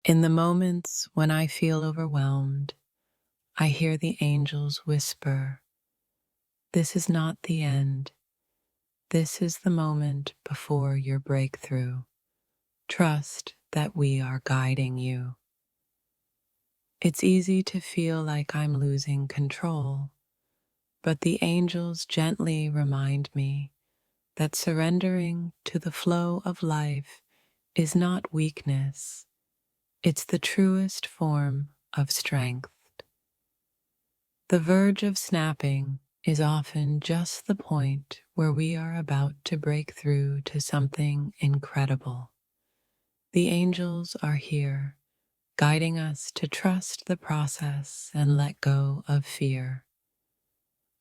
In the moments when I feel overwhelmed, I hear the angels whisper, "This is not the end. This is the moment before your breakthrough. Trust that we are guiding you." It's easy to feel like I'm losing control, but the angels gently remind me that surrendering to the flow of life is not weakness, it's the truest form of strength. The verge of snapping is often just the point where we are about to break through to something incredible. The angels are here, guiding us to trust the process and let go of fear.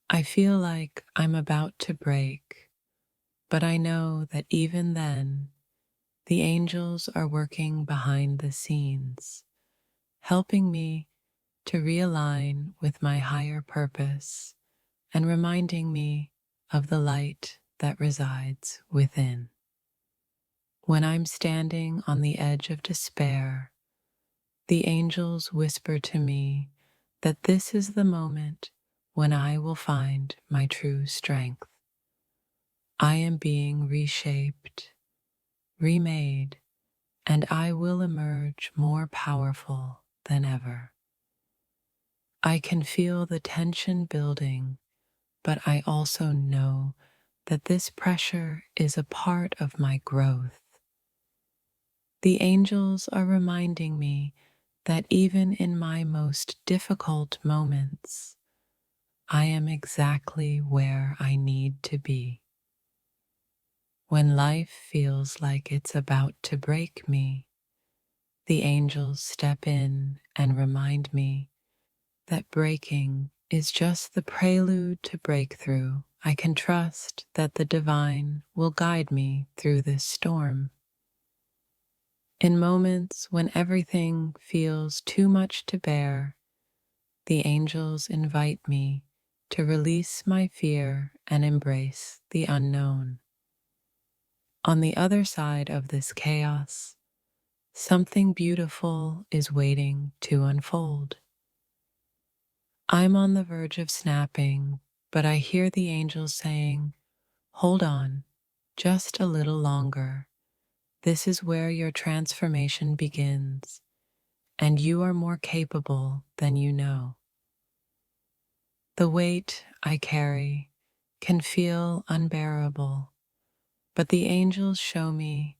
I feel like I'm about to break, but I know that even then, the angels are working behind the scenes, helping me to realign with my higher purpose and reminding me of the light that resides within. When I'm standing on the edge of despair, the angels whisper to me that this is the moment when I will find my true strength. I am being reshaped, remade, and I will emerge more powerful than ever. I can feel the tension building, but I also know that this pressure is a part of my growth. The angels are reminding me that even in my most difficult moments, I am exactly where I need to be. When life feels like it's about to break me, the angels step in and remind me that breaking is just the prelude to breakthrough. I can trust that the divine will guide me through this storm. In moments when everything feels too much to bear, the angels invite me to release my fear and embrace the unknown. On the other side of this chaos, something beautiful is waiting to unfold. I'm on the verge of snapping, but I hear the angels saying, "Hold on, just a little longer. This is where your transformation begins, and you are more capable than you know." The weight I carry can feel unbearable, but the angels show me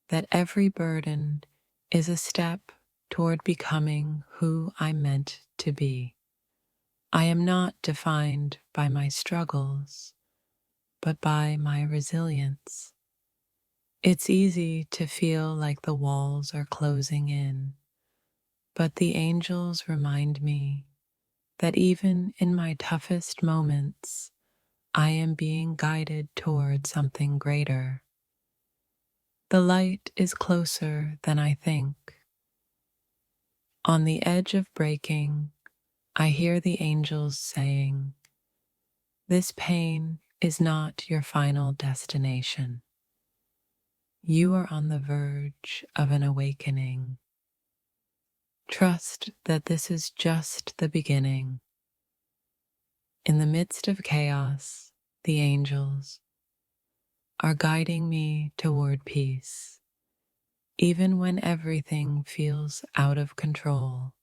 that every burden is a step toward becoming who I'm meant to be. I am not defined by my struggles, but by my resilience. It's easy to feel like the walls are closing in, but the angels remind me that even in my toughest moments, I am being guided toward something greater. The light is closer than I think. On the edge of breaking, I hear the angels saying, "This pain is not your final destination. You are on the verge of an awakening. Trust that this is just the beginning." In the midst of chaos, the angels are guiding me toward peace. Even when everything feels out of control,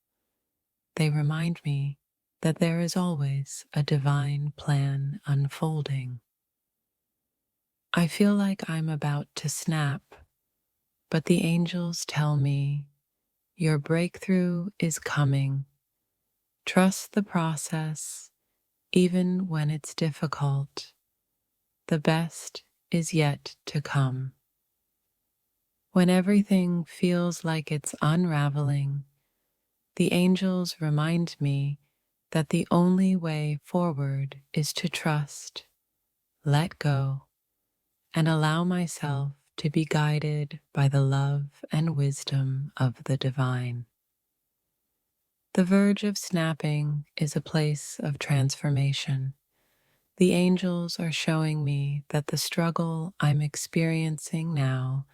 they remind me that there is always a divine plan unfolding. I feel like I'm about to snap, but the angels tell me, "Your breakthrough is coming. Trust the process, even when it's difficult. The best is yet to come." When everything feels like it's unraveling, the angels remind me that the only way forward is to trust, let go, and allow myself to be guided by the love and wisdom of the divine. The verge of snapping is a place of transformation. The angels are showing me that the struggle I'm experiencing now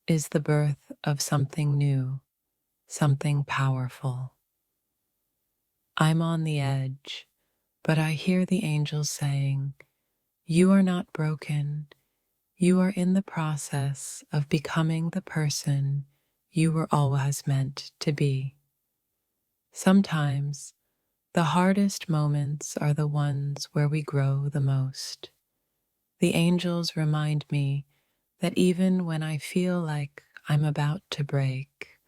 is the birth of something new. something powerful. I'm on the edge, but I hear the angels saying, "You are not broken. You are in the process of becoming the person you were always meant to be." Sometimes the hardest moments are the ones where we grow the most. The angels remind me that even when I feel like I'm about to break,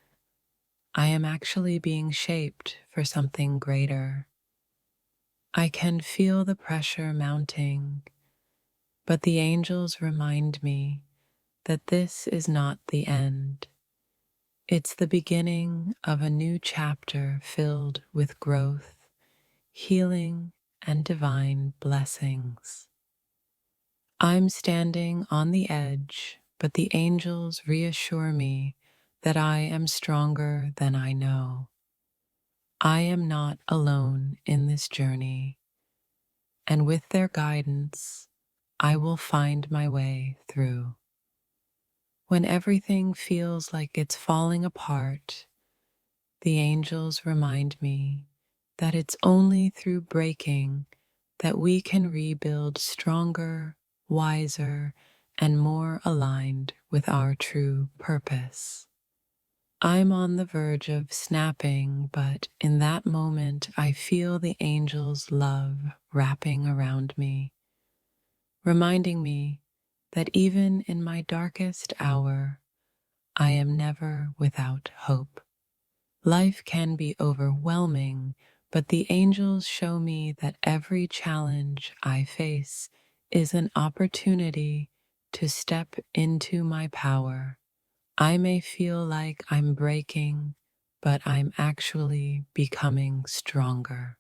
I am actually being shaped for something greater. I can feel the pressure mounting, but the angels remind me that this is not the end. It's the beginning of a new chapter filled with growth, healing, and divine blessings. I'm standing on the edge, but the angels reassure me that I am stronger than I know. I am not alone in this journey, and with their guidance, I will find my way through. When everything feels like it's falling apart, the angels remind me that it's only through breaking that we can rebuild stronger, wiser, and more aligned with our true purpose. I'm on the verge of snapping, but in that moment I feel the angels' love wrapping around me, reminding me that even in my darkest hour, I am never without hope. Life can be overwhelming, but the angels show me that every challenge I face is an opportunity to step into my power. I may feel like I'm breaking, but I'm actually becoming stronger.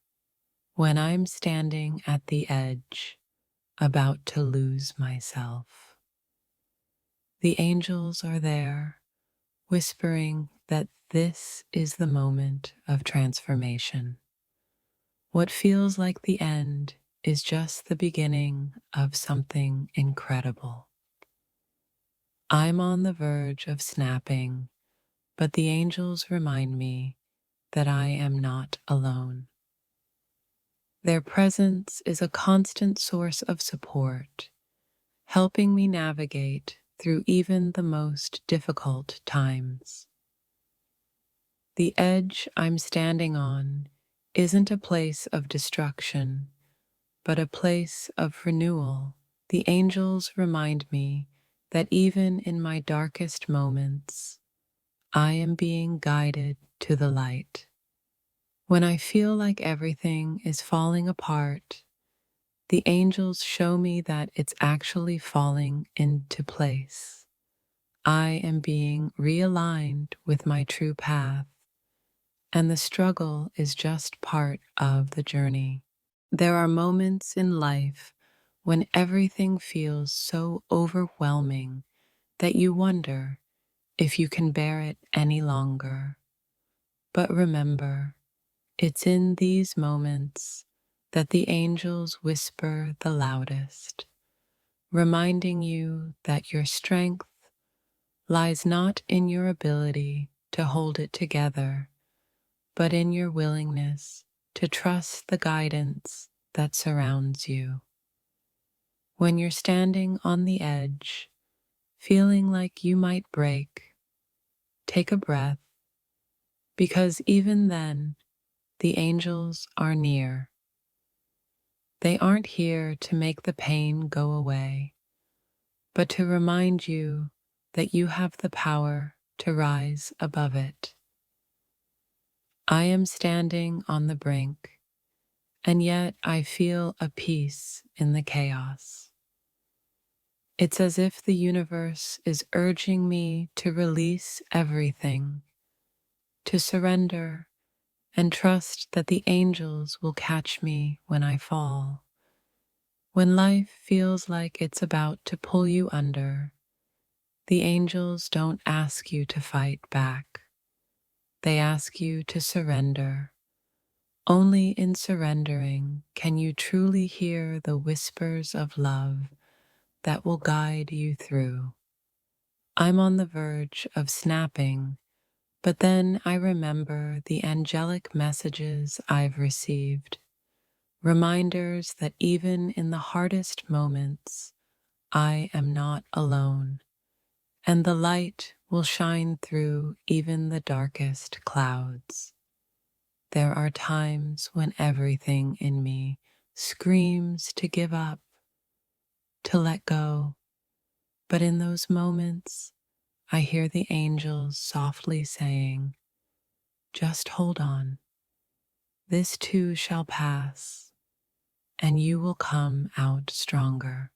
When I'm standing at the edge, about to lose myself, the angels are there, whispering that this is the moment of transformation. What feels like the end is just the beginning of something incredible. I'm on the verge of snapping, but the angels remind me that I am not alone. Their presence is a constant source of support, helping me navigate through even the most difficult times. The edge I'm standing on isn't a place of destruction, but a place of renewal. The angels remind me that even in my darkest moments, I am being guided to the light. When I feel like everything is falling apart, the angels show me that it's actually falling into place. I am being realigned with my true path, and the struggle is just part of the journey. There are moments in life when everything feels so overwhelming that you wonder if you can bear it any longer. But remember, it's in these moments that the angels whisper the loudest, reminding you that your strength lies not in your ability to hold it together, but in your willingness to trust the guidance that surrounds you. When you're standing on the edge, feeling like you might break, take a breath, because even then, the angels are near. They aren't here to make the pain go away, but to remind you that you have the power to rise above it. I am standing on the brink, and yet I feel a peace in the chaos. It's as if the universe is urging me to release everything, to surrender, and trust that the angels will catch me when I fall. When life feels like it's about to pull you under, the angels don't ask you to fight back. They ask you to surrender. Only in surrendering can you truly hear the whispers of love that will guide you through. I'm on the verge of snapping, But then I remember the angelic messages I've received, reminders that even in the hardest moments, I am not alone, and the light will shine through even the darkest clouds. There are times when everything in me screams to give up, to let go, but in those moments, I hear the angels softly saying, "Just hold on. This too shall pass, and you will come out stronger."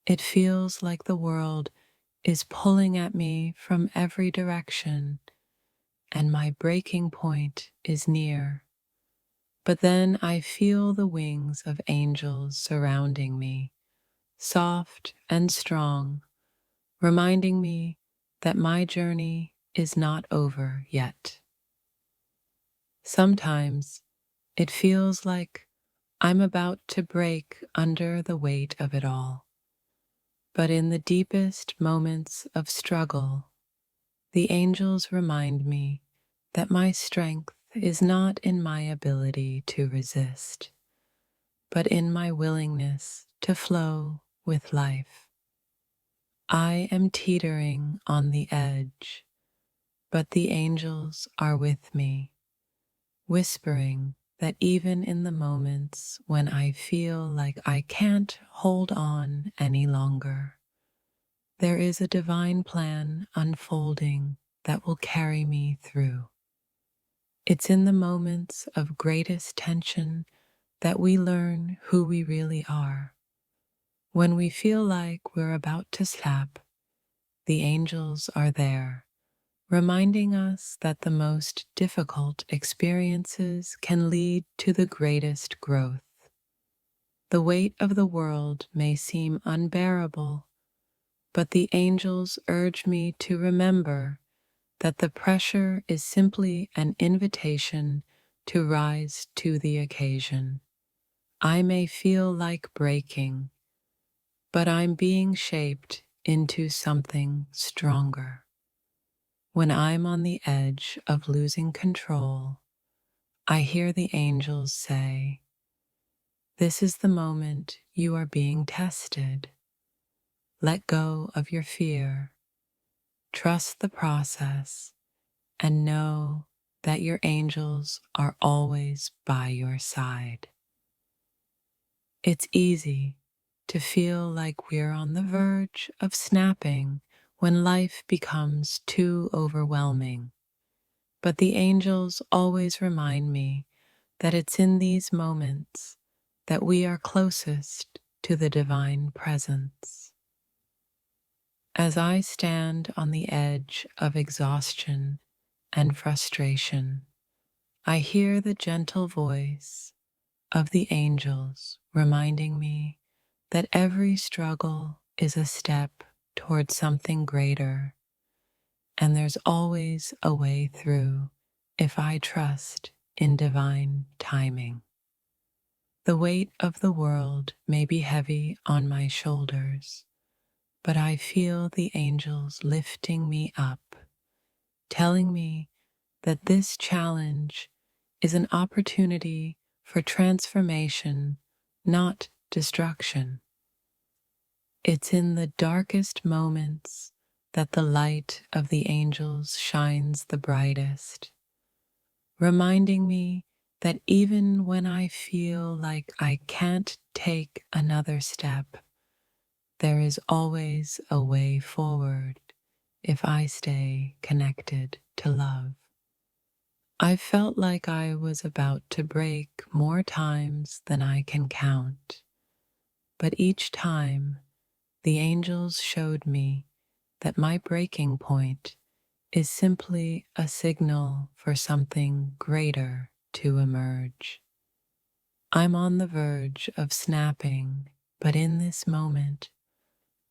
It feels like the world is pulling at me from every direction, and my breaking point is near. But then I feel the wings of angels surrounding me, soft and strong, reminding me that my journey is not over yet. Sometimes it feels like I'm about to break under the weight of it all. But in the deepest moments of struggle, the angels remind me that my strength is not in my ability to resist, but in my willingness to flow with life. I am teetering on the edge, but the angels are with me, whispering that even in the moments when I feel like I can't hold on any longer, there is a divine plan unfolding that will carry me through. It's in the moments of greatest tension that we learn who we really are. When we feel like we're about to snap, the angels are there, reminding us that the most difficult experiences can lead to the greatest growth. The weight of the world may seem unbearable, but the angels urge me to remember that the pressure is simply an invitation to rise to the occasion. I may feel like breaking, but I'm being shaped into something stronger. When I'm on the edge of losing control, I hear the angels say, "This is the moment you are being tested. Let go of your fear, trust the process, and know that your angels are always by your side." It's easy to feel like we're on the verge of snapping when life becomes too overwhelming. But the angels always remind me that it's in these moments that we are closest to the divine presence. As I stand on the edge of exhaustion and frustration, I hear the gentle voice of the angels reminding me that every struggle is a step toward something greater, and there's always a way through if I trust in divine timing. The weight of the world may be heavy on my shoulders, but I feel the angels lifting me up, telling me that this challenge is an opportunity for transformation, not destruction. It's in the darkest moments that the light of the angels shines the brightest, reminding me that even when I feel like I can't take another step, there is always a way forward if I stay connected to love. I felt like I was about to break more times than I can count, but each time the angels showed me that my breaking point is simply a signal for something greater to emerge. I'm on the verge of snapping, but in this moment,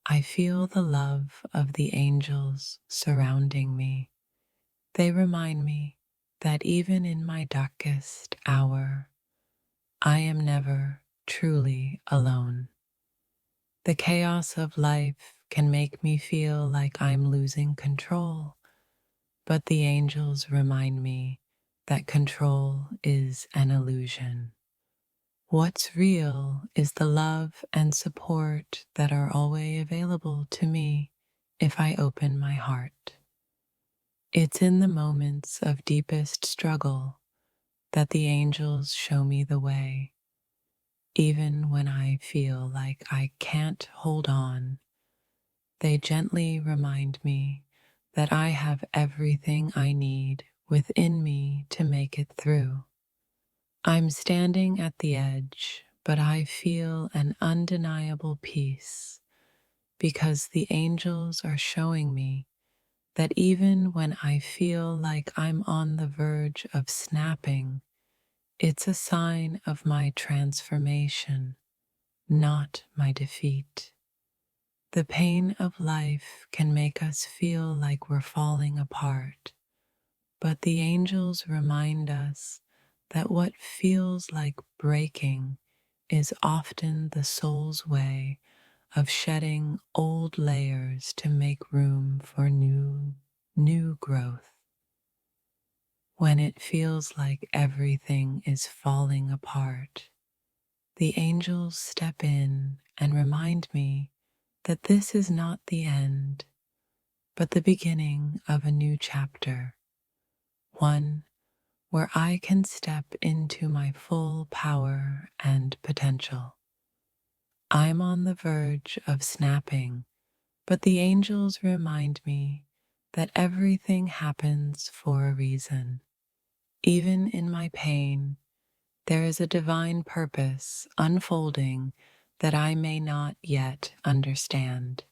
I feel the love of the angels surrounding me. They remind me that even in my darkest hour, I am never truly alone. The chaos of life can make me feel like I'm losing control, but the angels remind me that control is an illusion. What's real is the love and support that are always available to me if I open my heart. It's in the moments of deepest struggle that the angels show me the way, even when I feel like I can't hold on. They gently remind me that I have everything I need within me to make it through. I'm standing at the edge, but I feel an undeniable peace because the angels are showing me that even when I feel like I'm on the verge of snapping, it's a sign of my transformation, not my defeat. The pain of life can make us feel like we're falling apart, but the angels remind us that what feels like breaking is often the soul's way of shedding old layers to make room for new growth. When it feels like everything is falling apart, the angels step in and remind me that this is not the end, but the beginning of a new chapter, one where I can step into my full power and potential. I'm on the verge of snapping, but the angels remind me that everything happens for a reason. Even in my pain, there is a divine purpose unfolding that I may not yet understand.